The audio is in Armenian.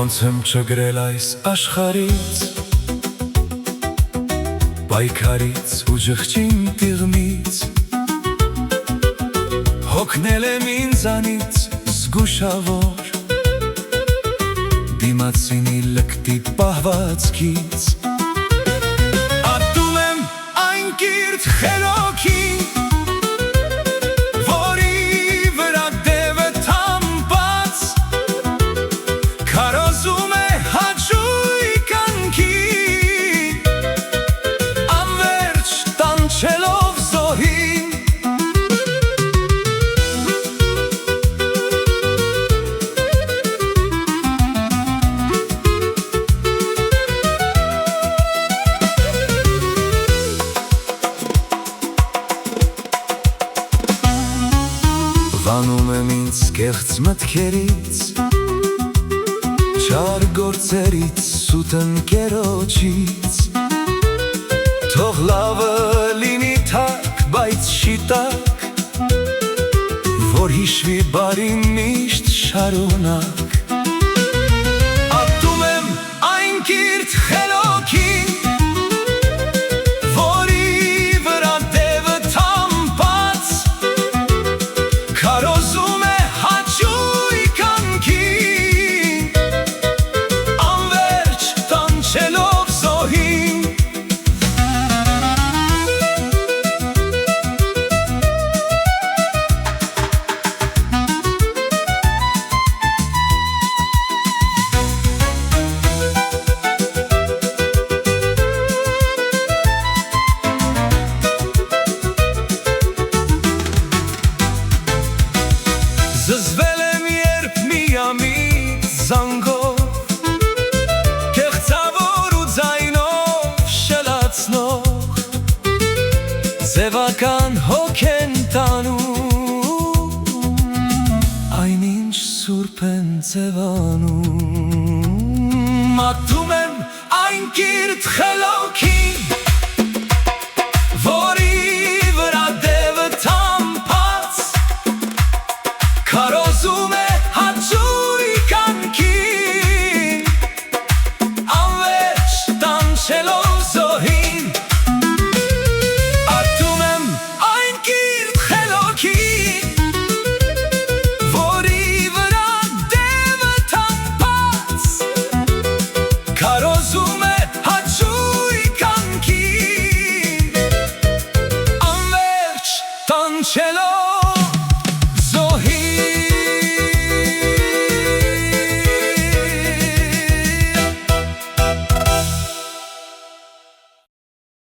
Ոնց եմ չգրել այս աշխարից, պայքարից ու ջղջին տիղմից, հոգնել եմ ինձանից զգուշավոր, դիմացինի լկտի պահվածքից, ատում եմ այն կիրթ խելոքին, քարոզում է հաճույք անքին, անվերջ տանջելով զոհին, վանում եմ ինձ կեղծ մտքերից, չար գործերից, սուտ ընկերոջից, թող լավը լինի թակ, բայց չի տակ, որ հիշվի բարին միշտ շարունակ, ատում եմ այն կիրթ խելոքին, որի վրա դևը թամբած, քարոզում է հաճույք անքին, չելով զոհին, զզվել եմ երբ միամիտ զանգով, ձևական հոգ են տանում, այն ինչ սուրբ են ձևանում, ատում եմ այն կիրթ խելոքին, որի վրա դևը թամբած, քարոզում է հաճույք անքին, անվերջ տանջելով զոհին, քարոզում է հաճույք անքին, անվերջ տանջելով